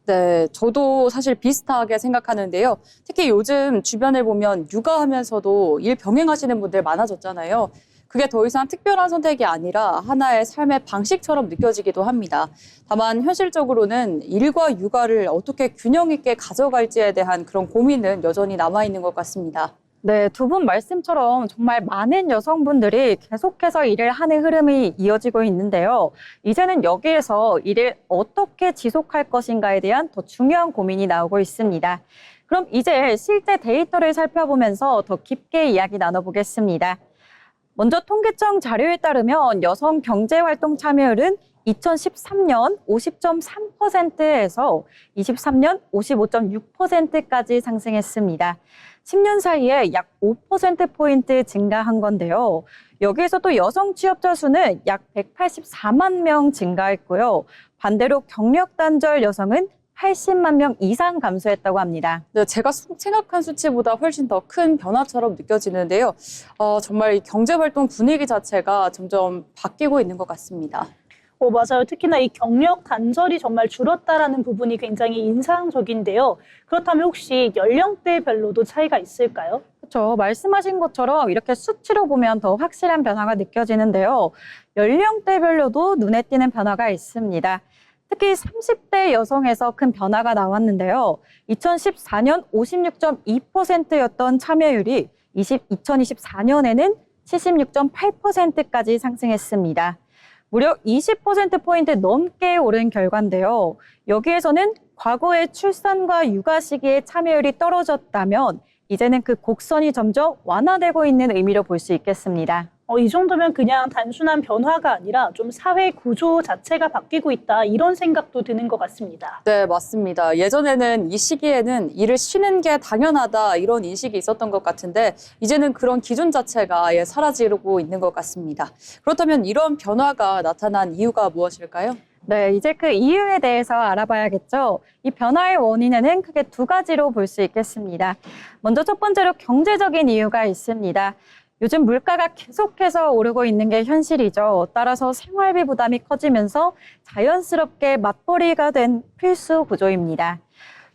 네, 저도 사실 비슷하게 생각하는데요. 특히 요즘 주변을 보면 육아하면서도 일 병행하시는 분들 많아졌잖아요. 그게 더 이상 특별한 선택이 아니라 하나의 삶의 방식처럼 느껴지기도 합니다. 다만 현실적으로는 일과 육아를 어떻게 균형 있게 가져갈지에 대한 그런 고민은 여전히 남아있는 것 같습니다. 네, 두 분 말씀처럼 정말 많은 여성분들이 계속해서 일을 하는 흐름이 이어지고 있는데요. 이제는 여기에서 일을 어떻게 지속할 것인가에 대한 더 중요한 고민이 나오고 있습니다. 그럼 이제 실제 데이터를 살펴보면서 더 깊게 이야기 나눠보겠습니다. 먼저 통계청 자료에 따르면 여성 경제활동 참여율은 2013년 50.3%에서 23년 55.6%까지 상승했습니다. 10년 사이에 약 5%포인트 증가한 건데요. 여기에서 또 여성 취업자 수는 약 184만 명 증가했고요. 반대로 경력 단절 여성은 80만 명 이상 감소했다고 합니다. 네, 제가 생각한 수치보다 훨씬 더 큰 변화처럼 느껴지는데요. 정말 이 경제활동 분위기 자체가 점점 바뀌고 있는 것 같습니다. 맞아요. 특히나 이 경력 단절이 정말 줄었다라는 부분이 굉장히 인상적인데요. 그렇다면 혹시 연령대별로도 차이가 있을까요? 그렇죠. 말씀하신 것처럼 이렇게 수치로 보면 더 확실한 변화가 느껴지는데요. 연령대별로도 눈에 띄는 변화가 있습니다. 특히 30대 여성에서 큰 변화가 나왔는데요. 2014년 56.2%였던 참여율이 2024년에는 76.8%까지 상승했습니다. 무려 20%포인트 넘게 오른 결과인데요. 여기에서는 과거에 출산과 육아 시기에 참여율이 떨어졌다면 이제는 그 곡선이 점점 완화되고 있는 의미로 볼 수 있겠습니다. 이 정도면 그냥 단순한 변화가 아니라 좀 사회 구조 자체가 바뀌고 있다 이런 생각도 드는 것 같습니다. 네, 맞습니다. 예전에는 이 시기에는 일을 쉬는 게 당연하다 이런 인식이 있었던 것 같은데 이제는 그런 기준 자체가 아예 사라지고 있는 것 같습니다. 그렇다면 이런 변화가 나타난 이유가 무엇일까요? 네, 이제 그 이유에 대해서 알아봐야겠죠. 이 변화의 원인에는 크게 두 가지로 볼 수 있겠습니다. 먼저 첫 번째로 경제적인 이유가 있습니다. 요즘 물가가 계속해서 오르고 있는 게 현실이죠. 따라서 생활비 부담이 커지면서 자연스럽게 맞벌이가 된 필수 구조입니다.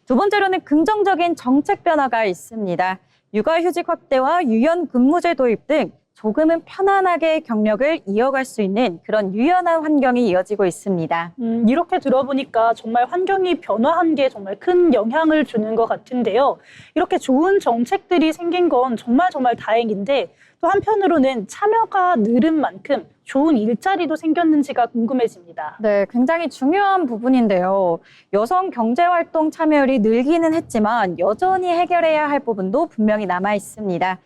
두 번째로는 긍정적인 정책 변화가 있습니다. 육아휴직 확대와 유연근무제 도입 등 조금은 편안하게 경력을 이어갈 수 있는 그런 유연한 환경이 이어지고 있습니다. 이렇게 들어보니까 정말 환경이 변화한 게 정말 큰 영향을 주는 것 같은데요. 이렇게 좋은 정책들이 생긴 건 정말 다행인데 또 한편으로는 참여가 늘은 만큼 좋은 일자리도 생겼는지가 궁금해집니다. 네, 굉장히 중요한 부분인데요. 여성 경제활동 참여율이 늘기는 했지만 여전히 해결해야 할 부분도 분명히 남아 있습니다.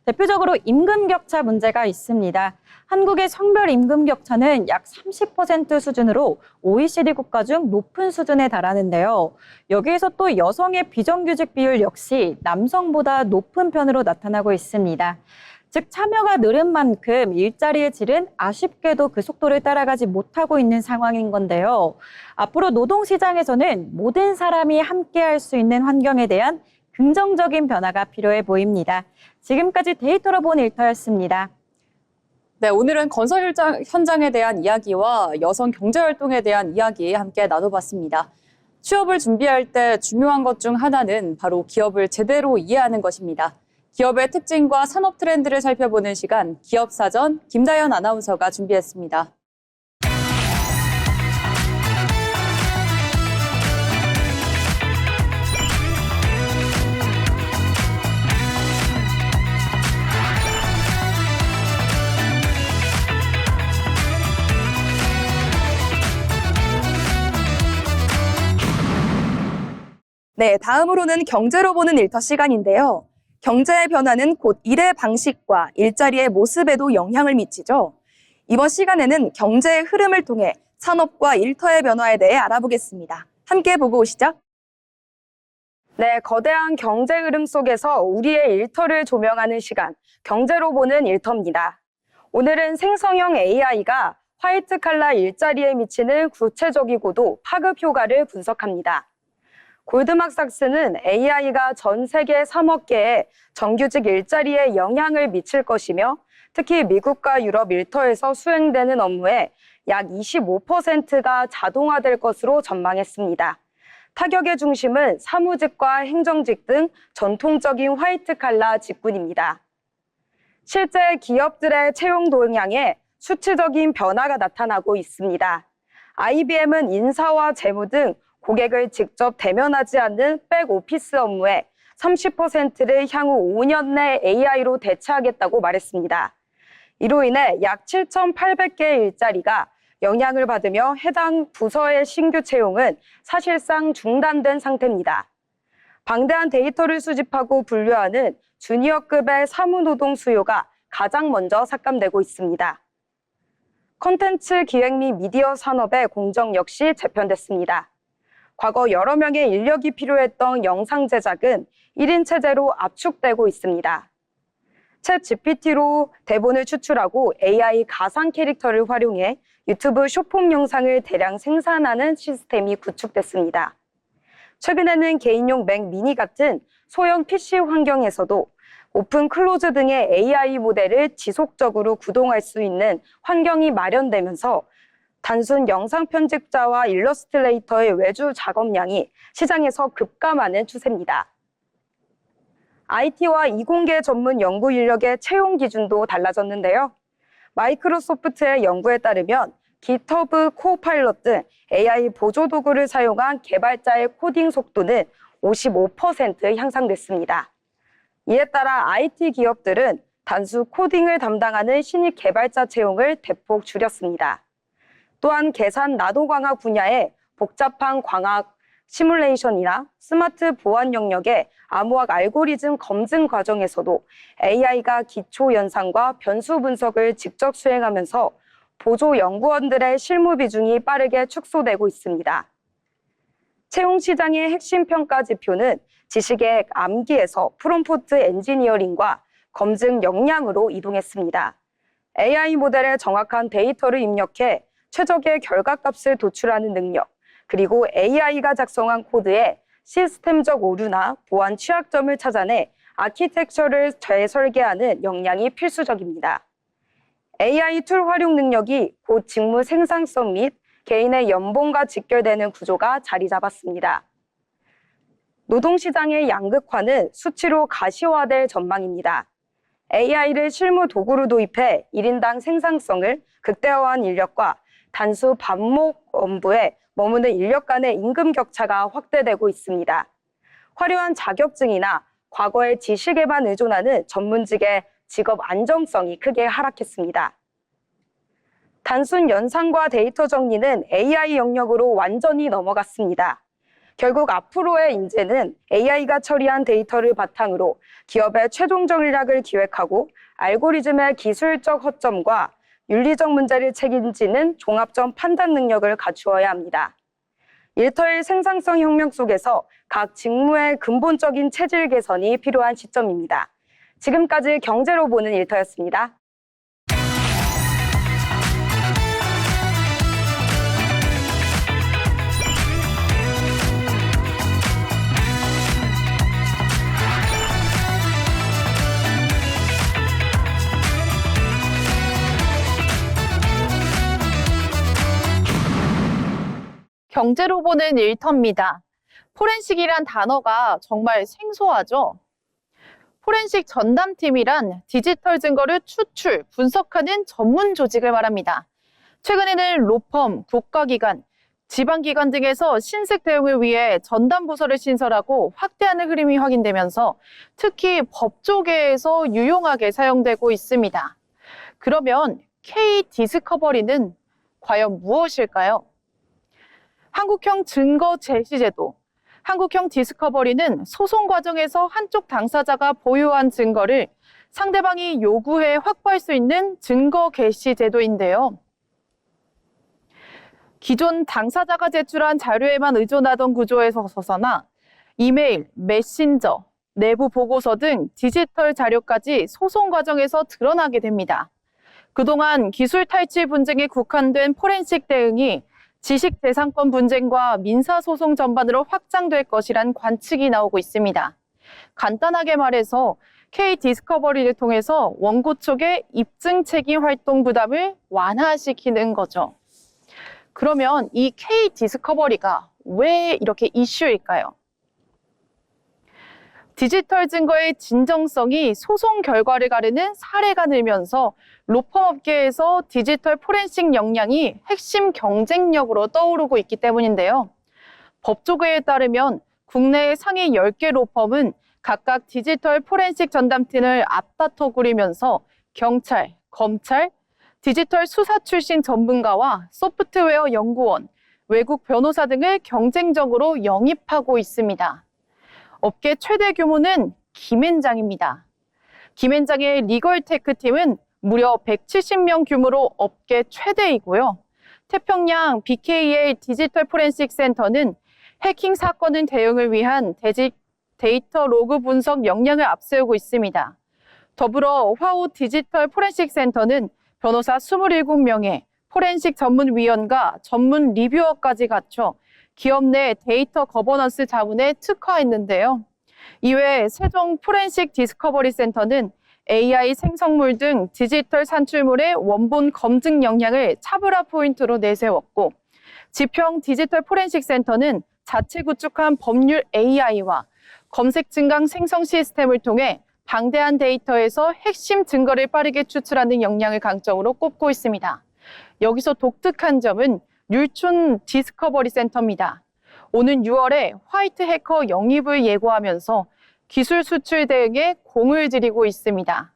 대표적으로 임금 격차 문제가 있습니다. 한국의 성별 임금 격차는 약 30% 수준으로 OECD 국가 중 높은 수준에 달하는데요. 여기에서 또 여성의 비정규직 비율 역시 남성보다 높은 편으로 나타나고 있습니다. 즉 참여가 늘은 만큼 일자리의 질은 아쉽게도 그 속도를 따라가지 못하고 있는 상황인 건데요. 앞으로 노동시장에서는 모든 사람이 함께할 수 있는 환경에 대한 긍정적인 변화가 필요해 보입니다. 지금까지 데이터로 본 일터였습니다. 네, 오늘은 건설 현장에 대한 이야기와 여성 경제활동에 대한 이야기 함께 나눠봤습니다. 취업을 준비할 때 중요한 것 중 하나는 바로 기업을 제대로 이해하는 것입니다. 기업의 특징과 산업 트렌드를 살펴보는 시간, 기업사전 김다연 아나운서가 준비했습니다. 네, 다음으로는 경제로 보는 일터 시간인데요. 경제의 변화는 곧 일의 방식과 일자리의 모습에도 영향을 미치죠. 이번 시간에는 경제의 흐름을 통해 산업과 일터의 변화에 대해 알아보겠습니다. 함께 보고 오시죠. 네, 거대한 경제 흐름 속에서 우리의 일터를 조명하는 시간, 경제로 보는 일터입니다. 오늘은 생성형 AI가 화이트 칼라 일자리에 미치는 구체적이고도 파급 효과를 분석합니다. 골드만삭스는 AI가 전 세계 3억 개의 정규직 일자리에 영향을 미칠 것이며 특히 미국과 유럽 일터에서 수행되는 업무의 약 25%가 자동화될 것으로 전망했습니다. 타격의 중심은 사무직과 행정직 등 전통적인 화이트 칼라 직군입니다. 실제 기업들의 채용 동향에 수치적인 변화가 나타나고 있습니다. IBM은 인사와 재무 등 고객을 직접 대면하지 않는 백오피스 업무의 30%를 향후 5년 내 AI로 대체하겠다고 말했습니다. 이로 인해 약 7,800개의 일자리가 영향을 받으며 해당 부서의 신규 채용은 사실상 중단된 상태입니다. 방대한 데이터를 수집하고 분류하는 주니어급의 사무노동 수요가 가장 먼저 삭감되고 있습니다. 콘텐츠 기획 및 미디어 산업의 공정 역시 재편됐습니다. 과거 여러 명의 인력이 필요했던 영상 제작은 1인 체제로 압축되고 있습니다. 챗 GPT로 대본을 추출하고 AI 가상 캐릭터를 활용해 유튜브 쇼폼 영상을 대량 생산하는 시스템이 구축됐습니다. 최근에는 개인용 맥 미니 같은 소형 PC 환경에서도 오픈 클로즈 등의 AI 모델을 지속적으로 구동할 수 있는 환경이 마련되면서 단순 영상 편집자와 일러스트레이터의 외주 작업량이 시장에서 급감하는 추세입니다. IT와 이공계 전문 연구 인력의 채용 기준도 달라졌는데요. 마이크로소프트의 연구에 따르면 GitHub 코파일럿 등 AI 보조 도구를 사용한 개발자의 코딩 속도는 55% 향상됐습니다. 이에 따라 IT 기업들은 단수 코딩을 담당하는 신입 개발자 채용을 대폭 줄였습니다. 또한 계산 나노광학 분야의 복잡한 광학 시뮬레이션이나 스마트 보안 영역의 암호학 알고리즘 검증 과정에서도 AI가 기초 연산과 변수 분석을 직접 수행하면서 보조 연구원들의 실무 비중이 빠르게 축소되고 있습니다. 채용 시장의 핵심 평가 지표는 지식의 암기에서 프롬프트 엔지니어링과 검증 역량으로 이동했습니다. AI 모델에 정확한 데이터를 입력해 최적의 결과값을 도출하는 능력, 그리고 AI가 작성한 코드에 시스템적 오류나 보안 취약점을 찾아내 아키텍처를 재설계하는 역량이 필수적입니다. AI 툴 활용 능력이 곧 직무 생산성 및 개인의 연봉과 직결되는 구조가 자리 잡았습니다. 노동시장의 양극화는 수치로 가시화될 전망입니다. AI를 실무 도구로 도입해 1인당 생산성을 극대화한 인력과 단수 반목 업무에 머무는 인력 간의 임금 격차가 확대되고 있습니다. 화려한 자격증이나 과거의 지식에만 의존하는 전문직의 직업 안정성이 크게 하락했습니다. 단순 연산과 데이터 정리는 AI 영역으로 완전히 넘어갔습니다. 결국 앞으로의 인재는 AI가 처리한 데이터를 바탕으로 기업의 최종 전략을 기획하고 알고리즘의 기술적 허점과 윤리적 문제를 책임지는 종합적 판단 능력을 갖추어야 합니다. 일터의 생산성 혁명 속에서 각 직무의 근본적인 체질 개선이 필요한 시점입니다. 지금까지 경제로 보는 일터였습니다. 경제로 보는 일터입니다. 포렌식이란 단어가 정말 생소하죠? 포렌식 전담팀이란 디지털 증거를 추출, 분석하는 전문 조직을 말합니다. 최근에는 로펌, 국가기관, 지방기관 등에서 신습 대응을 위해 전담 부서를 신설하고 확대하는 흐름이 확인되면서 특히 법조계에서 유용하게 사용되고 있습니다. 그러면 K-디스커버리는 과연 무엇일까요? 한국형 증거 제시제도, 한국형 디스커버리는 소송 과정에서 한쪽 당사자가 보유한 증거를 상대방이 요구해 확보할 수 있는 증거 개시 제도인데요. 기존 당사자가 제출한 자료에만 의존하던 구조에서 서서나 이메일, 메신저, 내부 보고서 등 디지털 자료까지 소송 과정에서 드러나게 됩니다. 그동안 기술 탈취 분쟁에 국한된 포렌식 대응이 지식재산권 분쟁과 민사소송 전반으로 확장될 것이란 관측이 나오고 있습니다. 간단하게 말해서 K-디스커버리를 통해서 원고 쪽의 입증 책임 활동 부담을 완화시키는 거죠. 그러면 이 K-디스커버리가 왜 이렇게 이슈일까요? 디지털 증거의 진정성이 소송 결과를 가르는 사례가 늘면서 로펌 업계에서 디지털 포렌식 역량이 핵심 경쟁력으로 떠오르고 있기 때문인데요. 법조계에 따르면 국내의 상위 10개 로펌은 각각 디지털 포렌식 전담팀을 앞다퉈 꾸리면서 경찰, 검찰, 디지털 수사 출신 전문가와 소프트웨어 연구원, 외국 변호사 등을 경쟁적으로 영입하고 있습니다. 업계 최대 규모는 김앤장입니다. 김앤장의 리걸테크 팀은 무려 170명 규모로 업계 최대이고요. 태평양 BKL 디지털 포렌식 센터는 해킹 사건은 대응을 위한 데이터 로그 분석 역량을 앞세우고 있습니다. 더불어 화우 디지털 포렌식 센터는 변호사 27명에 포렌식 전문위원과 전문 리뷰어까지 갖춰 기업 내 데이터 거버넌스 자문에 특화했는데요. 이외 세종 포렌식 디스커버리 센터는 AI 생성물 등 디지털 산출물의 원본 검증 역량을 차별화 포인트로 내세웠고, 지평 디지털 포렌식 센터는 자체 구축한 법률 AI와 검색 증강 생성 시스템을 통해 방대한 데이터에서 핵심 증거를 빠르게 추출하는 역량을 강점으로 꼽고 있습니다. 여기서 독특한 점은 율촌 디스커버리 센터입니다. 오는 6월에 화이트 해커 영입을 예고하면서 기술 수출 대응에 공을 들이고 있습니다.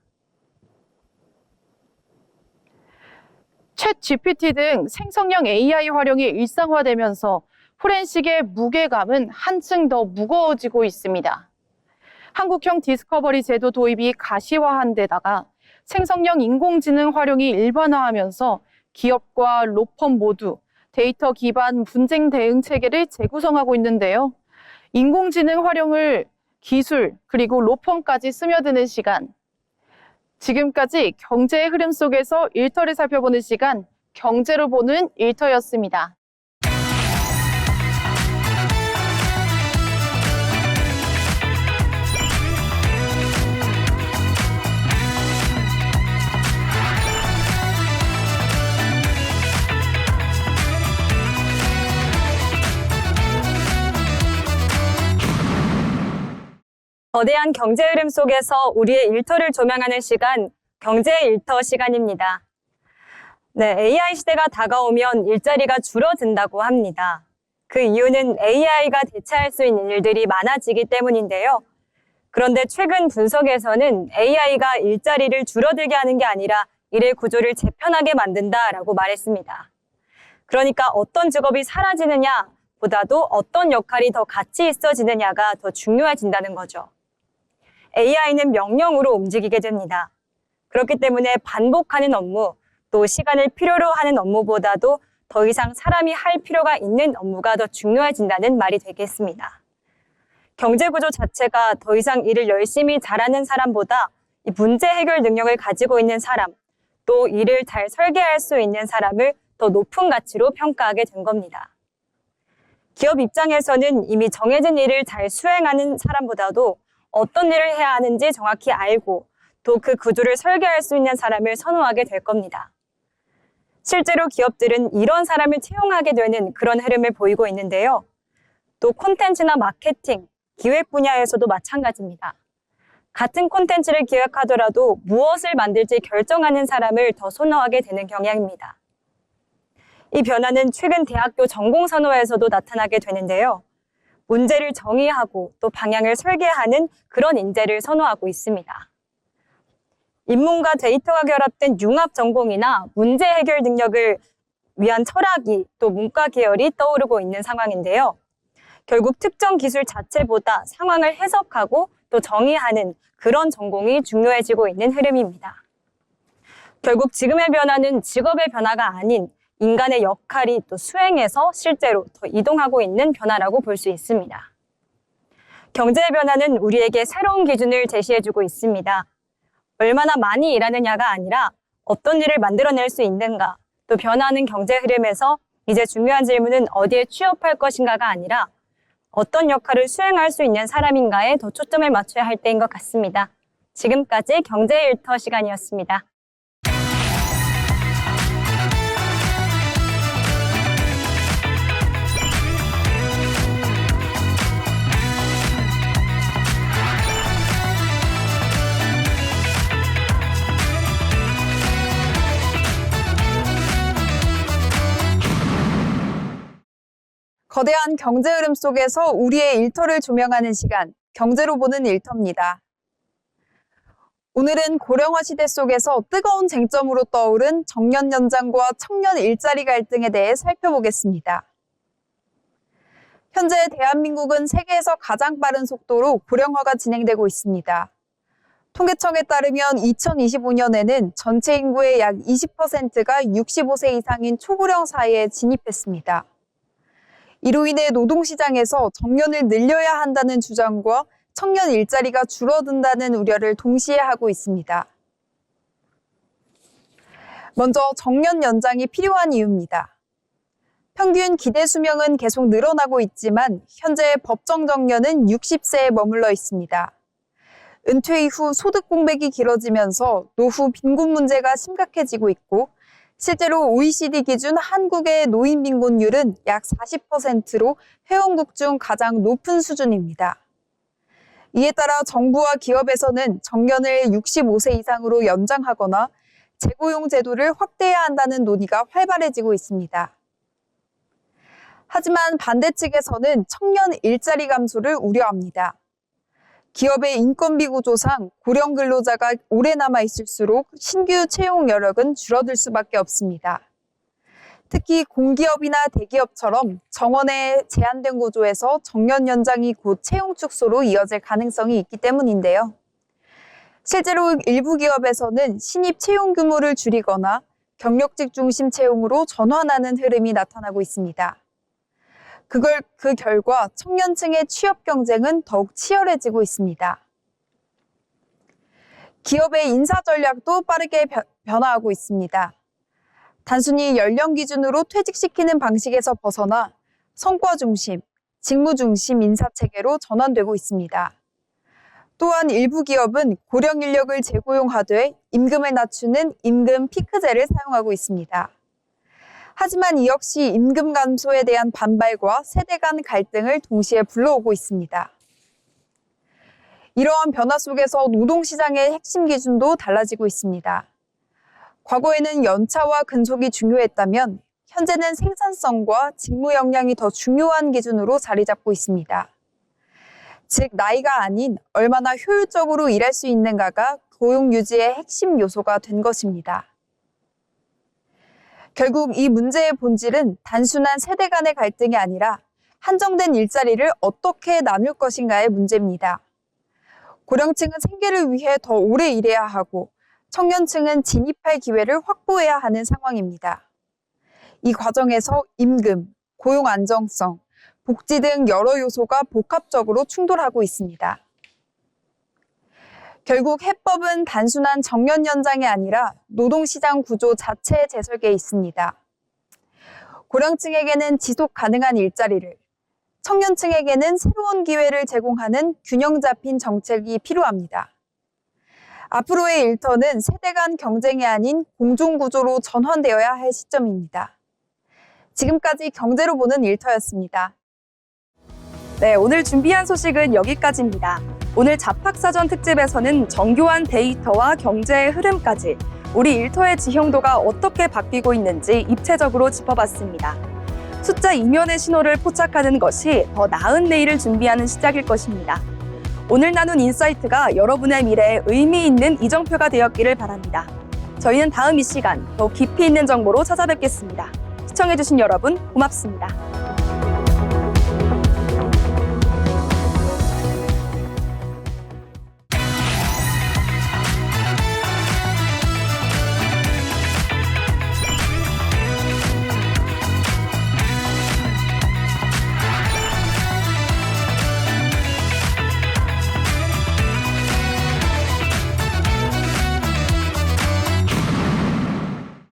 챗 GPT 등 생성형 AI 활용이 일상화되면서 포렌식의 무게감은 한층 더 무거워지고 있습니다. 한국형 디스커버리 제도 도입이 가시화한 데다가 생성형 인공지능 활용이 일반화하면서 기업과 로펌 모두 데이터 기반 분쟁 대응 체계를 재구성하고 있는데요. 인공지능 활용을 기술 그리고 로펌까지 스며드는 시간. 지금까지 경제의 흐름 속에서 일터를 살펴보는 시간, 경제로 보는 일터였습니다. 거대한 경제 흐름 속에서 우리의 일터를 조명하는 시간, 경제의 일터 시간입니다. 네, AI 시대가 다가오면 일자리가 줄어든다고 합니다. 그 이유는 AI가 대체할 수 있는 일들이 많아지기 때문인데요. 그런데 최근 분석에서는 AI가 일자리를 줄어들게 하는 게 아니라 일의 구조를 재편하게 만든다라고 말했습니다. 그러니까 어떤 직업이 사라지느냐 보다도 어떤 역할이 더 가치 있어지느냐가 더 중요해진다는 거죠. AI는 명령으로 움직이게 됩니다. 그렇기 때문에 반복하는 업무, 또 시간을 필요로 하는 업무보다도 더 이상 사람이 할 필요가 있는 업무가 더 중요해진다는 말이 되겠습니다. 경제 구조 자체가 더 이상 일을 열심히 잘하는 사람보다 이 문제 해결 능력을 가지고 있는 사람, 또 일을 잘 설계할 수 있는 사람을 더 높은 가치로 평가하게 된 겁니다. 기업 입장에서는 이미 정해진 일을 잘 수행하는 사람보다도 어떤 일을 해야 하는지 정확히 알고 또 그 구조를 설계할 수 있는 사람을 선호하게 될 겁니다. 실제로 기업들은 이런 사람을 채용하게 되는 그런 흐름을 보이고 있는데요. 또 콘텐츠나 마케팅, 기획 분야에서도 마찬가지입니다. 같은 콘텐츠를 기획하더라도 무엇을 만들지 결정하는 사람을 더 선호하게 되는 경향입니다. 이 변화는 최근 대학교 전공선호에서도 나타나게 되는데요. 문제를 정의하고 또 방향을 설계하는 그런 인재를 선호하고 있습니다. 인문과 데이터가 결합된 융합 전공이나 문제 해결 능력을 위한 철학이 또 문과 계열이 떠오르고 있는 상황인데요. 결국 특정 기술 자체보다 상황을 해석하고 또 정의하는 그런 전공이 중요해지고 있는 흐름입니다. 결국 지금의 변화는 직업의 변화가 아닌 인간의 역할이 또 수행해서 실제로 더 이동하고 있는 변화라고 볼 수 있습니다. 경제의 변화는 우리에게 새로운 기준을 제시해주고 있습니다. 얼마나 많이 일하느냐가 아니라 어떤 일을 만들어낼 수 있는가, 또 변화하는 경제 흐름에서 이제 중요한 질문은 어디에 취업할 것인가가 아니라 어떤 역할을 수행할 수 있는 사람인가에 더 초점을 맞춰야 할 때인 것 같습니다. 지금까지 경제 일터 시간이었습니다. 거대한 경제 흐름 속에서 우리의 일터를 조명하는 시간, 경제로 보는 일터입니다. 오늘은 고령화 시대 속에서 뜨거운 쟁점으로 떠오른 정년 연장과 청년 일자리 갈등에 대해 살펴보겠습니다. 현재 대한민국은 세계에서 가장 빠른 속도로 고령화가 진행되고 있습니다. 통계청에 따르면 2025년에는 전체 인구의 약 20%가 65세 이상인 초고령 사회에 진입했습니다. 이로 인해 노동시장에서 정년을 늘려야 한다는 주장과 청년 일자리가 줄어든다는 우려를 동시에 하고 있습니다. 먼저 정년 연장이 필요한 이유입니다. 평균 기대 수명은 계속 늘어나고 있지만 현재 법정 정년은 60세에 머물러 있습니다. 은퇴 이후 소득 공백이 길어지면서 노후 빈곤 문제가 심각해지고 있고 실제로 OECD 기준 한국의 노인 빈곤율은 약 40%로 회원국 중 가장 높은 수준입니다. 이에 따라 정부와 기업에서는 정년을 65세 이상으로 연장하거나 재고용 제도를 확대해야 한다는 논의가 활발해지고 있습니다. 하지만 반대 측에서는 청년 일자리 감소를 우려합니다. 기업의 인건비 구조상 고령 근로자가 오래 남아있을수록 신규 채용 여력은 줄어들 수밖에 없습니다. 특히 공기업이나 대기업처럼 정원의 제한된 구조에서 정년 연장이 곧 채용 축소로 이어질 가능성이 있기 때문인데요. 실제로 일부 기업에서는 신입 채용 규모를 줄이거나 경력직 중심 채용으로 전환하는 흐름이 나타나고 있습니다. 그 결과 청년층의 취업 경쟁은 더욱 치열해지고 있습니다. 기업의 인사 전략도 빠르게 변화하고 있습니다. 단순히 연령 기준으로 퇴직시키는 방식에서 벗어나 성과 중심, 직무 중심 인사 체계로 전환되고 있습니다. 또한 일부 기업은 고령 인력을 재고용하되 임금을 낮추는 임금 피크제를 사용하고 있습니다. 하지만 이 역시 임금 감소에 대한 반발과 세대 간 갈등을 동시에 불러오고 있습니다. 이러한 변화 속에서 노동시장의 핵심 기준도 달라지고 있습니다. 과거에는 연차와 근속이 중요했다면 현재는 생산성과 직무 역량이 더 중요한 기준으로 자리 잡고 있습니다. 즉 나이가 아닌 얼마나 효율적으로 일할 수 있는가가 고용 유지의 핵심 요소가 된 것입니다. 결국 이 문제의 본질은 단순한 세대 간의 갈등이 아니라 한정된 일자리를 어떻게 나눌 것인가의 문제입니다. 고령층은 생계를 위해 더 오래 일해야 하고 청년층은 진입할 기회를 확보해야 하는 상황입니다. 이 과정에서 임금, 고용 안정성, 복지 등 여러 요소가 복합적으로 충돌하고 있습니다. 결국 해법은 단순한 정년 연장이 아니라 노동시장 구조 자체의 재설계에 있습니다. 고령층에게는 지속 가능한 일자리를, 청년층에게는 새로운 기회를 제공하는 균형 잡힌 정책이 필요합니다. 앞으로의 일터는 세대 간 경쟁이 아닌 공존구조로 전환되어야 할 시점입니다. 지금까지 경제로 보는 일터였습니다. 네, 오늘 준비한 소식은 여기까지입니다. 오늘 잡학사전 특집에서는 정교한 데이터와 경제의 흐름까지 우리 일터의 지형도가 어떻게 바뀌고 있는지 입체적으로 짚어봤습니다. 숫자 이면의 신호를 포착하는 것이 더 나은 내일을 준비하는 시작일 것입니다. 오늘 나눈 인사이트가 여러분의 미래에 의미 있는 이정표가 되었기를 바랍니다. 저희는 다음 이 시간 더 깊이 있는 정보로 찾아뵙겠습니다. 시청해주신 여러분 고맙습니다.